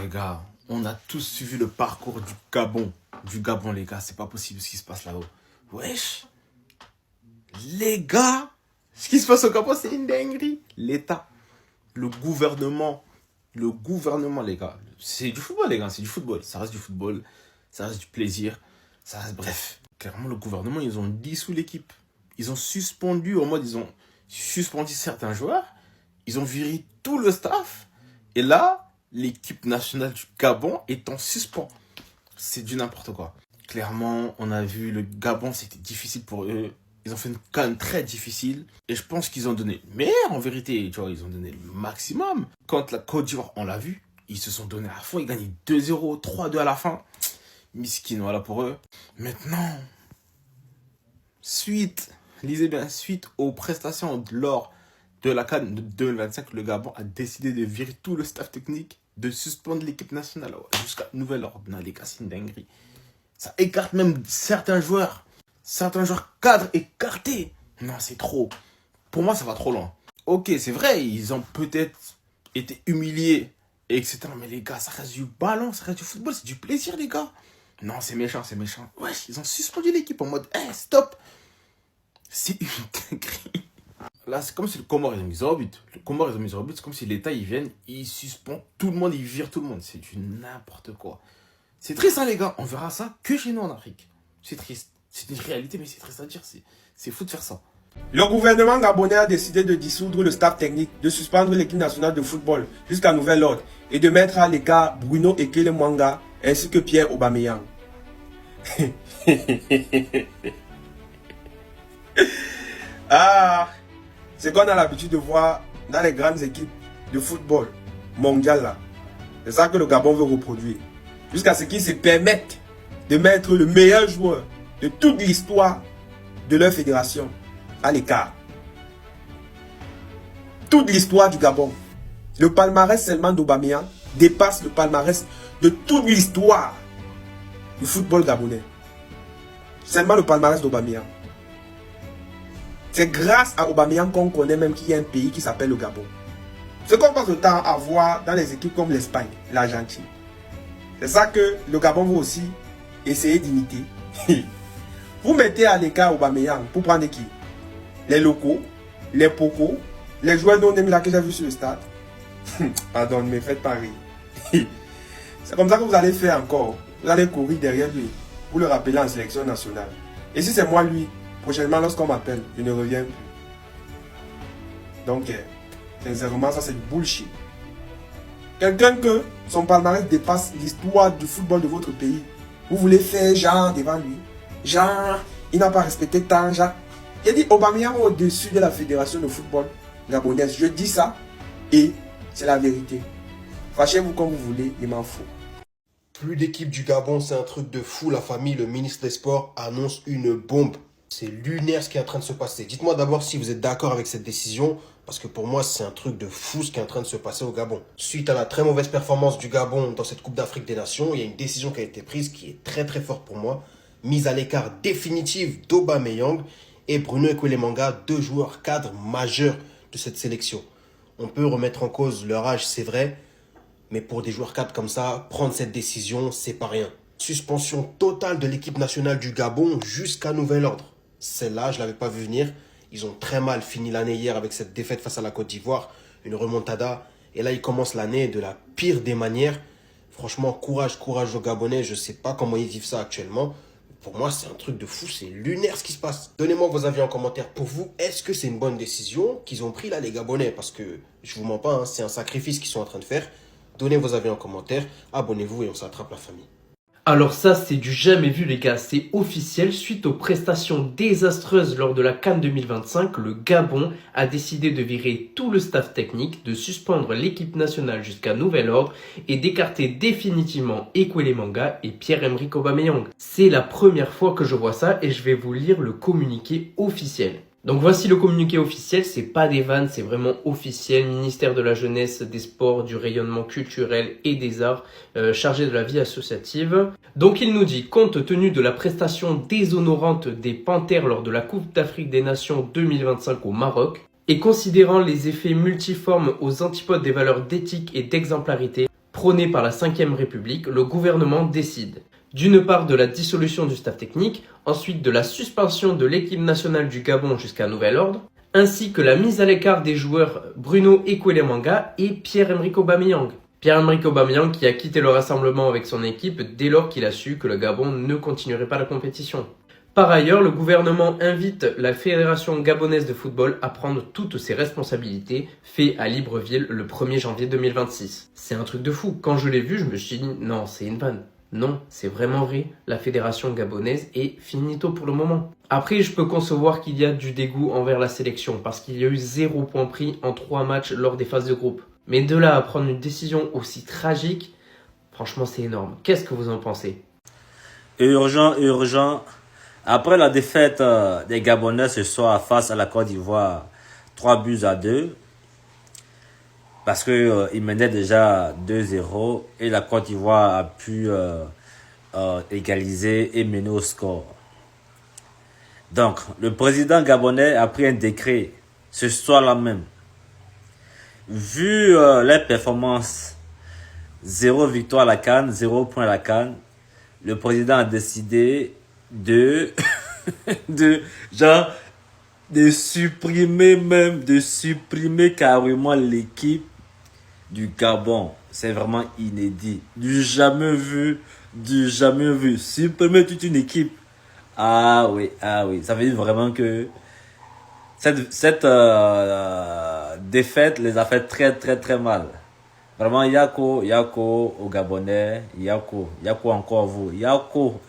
Les gars, on a tous suivi le parcours du Gabon. Du Gabon, les gars, c'est pas possible ce qui se passe là-haut. Wesh. Les gars, ce qui se passe au Gabon, c'est une dinguerie. L'État, le gouvernement, les gars. C'est du football, les gars, c'est du football. Ça reste du football, ça reste du plaisir, ça reste bref. Clairement, le gouvernement, ils ont dissous l'équipe. Ils ont suspendu, ils ont suspendu certains joueurs. Ils ont viré tout le staff. Et là, l'équipe nationale du Gabon est en suspens. C'est du n'importe quoi. Clairement, on a vu le Gabon, c'était difficile pour eux. Ils ont fait une CAN très difficile. Et je pense qu'ils ont donné le meilleur en vérité. Tu vois, ils ont donné le maximum. Quand la Côte d'Ivoire, on l'a vu, ils se sont donnés à fond. Ils gagnaient 2-0, 3-2 à la fin. Miskin, voilà pour eux. Maintenant, lisez bien, suite aux prestations lors de la CAN de 2025, le Gabon a décidé de virer tout le staff technique, de suspendre l'équipe nationale jusqu'à nouvel ordre. Non, les gars, c'est une dinguerie. Ça écarte même certains joueurs cadres écartés. Non, c'est trop. Pour moi, ça va trop loin. Ok, c'est vrai, ils ont peut-être été humiliés, etc. Mais les gars, ça reste du ballon, ça reste du football, c'est du plaisir, les gars. Non, c'est méchant, c'est méchant. Wesh, ils ont suspendu l'équipe en mode, hey, stop. C'est une dinguerie. Là, c'est comme si le Comore, ils ont mis au but. Le Comore, ils ont mis au but. C'est comme si l'État, ils viennent, ils suspendent tout le monde, ils virent tout le monde. C'est du n'importe quoi. C'est triste, hein, les gars. On verra ça que chez nous en Afrique. C'est triste. C'est une réalité, mais c'est triste à dire. C'est fou de faire ça. Le gouvernement gabonais a décidé de dissoudre le staff technique, de suspendre l'équipe nationale de football jusqu'à nouvel ordre et de mettre à l'écart Bruno Ekele Mwanga ainsi que Pierre Aubameyang. C'est qu'on a l'habitude de voir dans les grandes équipes de football mondial là. C'est ça que le Gabon veut reproduire. Jusqu'à ce qu'ils se permettent de mettre le meilleur joueur de toute l'histoire de leur fédération à l'écart. Toute l'histoire du Gabon. Le palmarès seulement d'Aubameyang dépasse le palmarès de toute l'histoire du football gabonais. Seulement le palmarès d'Aubameyang. C'est grâce à Aubameyang qu'on connaît même qu'il y a un pays qui s'appelle le Gabon. Ce qu'on passe le temps à voir dans les équipes comme l'Espagne, l'Argentine. C'est ça que le Gabon veut aussi essayer d'imiter. Vous mettez à l'écart Aubameyang pour prendre qui? Les locaux, les pocos, les joueurs non là que j'ai vu sur le stade. Pardon, ne me faites pas rire. C'est comme ça que vous allez faire encore. Vous allez courir derrière lui pour le rappeler en sélection nationale. Et si c'est moi lui, prochainement lorsqu'on m'appelle, je ne reviens plus. Donc, sincèrement, ça c'est du bullshit. Quelqu'un que son palmarès dépasse l'histoire du football de votre pays, vous voulez faire genre devant lui. Genre, il n'a pas respecté tant, genre. Il dit Aubameyang au-dessus de la fédération de football gabonaise. Je dis ça et c'est la vérité. Fâchez-vous comme vous voulez, il m'en faut. Plus d'équipe du Gabon, c'est un truc de fou. La famille, le ministre des Sports annonce une bombe. C'est lunaire ce qui est en train de se passer. Dites-moi d'abord si vous êtes d'accord avec cette décision, parce que pour moi, c'est un truc de fou ce qui est en train de se passer au Gabon. Suite à la très mauvaise performance du Gabon dans cette Coupe d'Afrique des Nations, il y a une décision qui a été prise qui est très très forte pour moi. Mise à l'écart définitive d'Aubameyang et Bruno Ekele Mwanga, deux joueurs cadres majeurs de cette sélection. On peut remettre en cause leur âge, c'est vrai, mais pour des joueurs cadres comme ça, prendre cette décision, c'est pas rien. Suspension totale de l'équipe nationale du Gabon jusqu'à nouvel ordre. Celle-là, je ne l'avais pas vu venir. Ils ont très mal fini l'année hier avec cette défaite face à la Côte d'Ivoire. Une remontada. Et là, ils commencent l'année de la pire des manières. Franchement, courage aux Gabonais. Je ne sais pas comment ils vivent ça actuellement. Pour moi, c'est un truc de fou. C'est lunaire ce qui se passe. Donnez-moi vos avis en commentaire. Pour vous, est-ce que c'est une bonne décision qu'ils ont pris là, les Gabonais? Parce que, je vous mens pas, hein, c'est un sacrifice qu'ils sont en train de faire. Donnez vos avis en commentaire. Abonnez-vous et on s'attrape la famille. Alors ça, c'est du jamais vu les gars, c'est officiel. Suite aux prestations désastreuses lors de la CAN 2025, le Gabon a décidé de virer tout le staff technique, de suspendre l'équipe nationale jusqu'à nouvel ordre et d'écarter définitivement Ekele Mwanga et Pierre-Emerick Aubameyang. C'est la première fois que je vois ça et je vais vous lire le communiqué officiel. Donc voici le communiqué officiel, c'est pas des vannes, c'est vraiment officiel. Ministère de la Jeunesse, des Sports, du Rayonnement culturel et des Arts, chargé de la vie associative. Donc il nous dit, compte tenu de la prestation déshonorante des Panthères lors de la Coupe d'Afrique des Nations 2025 au Maroc, et considérant les effets multiformes aux antipodes des valeurs d'éthique et d'exemplarité, prônée par la 5e République, le gouvernement décide d'une part de la dissolution du staff technique, ensuite de la suspension de l'équipe nationale du Gabon jusqu'à nouvel ordre, ainsi que la mise à l'écart des joueurs Bruno Ekwelemanga et Pierre-Emerick Aubameyang. Pierre-Emerick Aubameyang qui a quitté le rassemblement avec son équipe dès lors qu'il a su que le Gabon ne continuerait pas la compétition. Par ailleurs, le gouvernement invite la Fédération gabonaise de football à prendre toutes ses responsabilités, fait à Libreville le 1er janvier 2026. C'est un truc de fou. Quand je l'ai vu, je me suis dit non, c'est une vanne. Non, c'est vraiment vrai. La Fédération gabonaise est finito pour le moment. Après, je peux concevoir qu'il y a du dégoût envers la sélection parce qu'il y a eu 0 point pris en 3 matchs lors des phases de groupe. Mais de là à prendre une décision aussi tragique, franchement, c'est énorme. Qu'est-ce que vous en pensez? Urgent, urgent. Après la défaite des Gabonais ce soir face à la Côte d'Ivoire, 3-2, parce que ils menaient déjà 2-0 et la Côte d'Ivoire a pu égaliser et mener au score. Donc, le président gabonais a pris un décret ce soir-là même. Vu les performances, 0 victoire à la CAN, 0 point à la CAN, le président a décidé de supprimer carrément l'équipe du Gabon. C'est vraiment inédit. Du jamais vu. Supprimer toute une équipe. Ah oui. Ça veut dire vraiment que cette défaite les a fait très mal. Vraiment, Yako au Gabonais. Yako encore vous. Yako.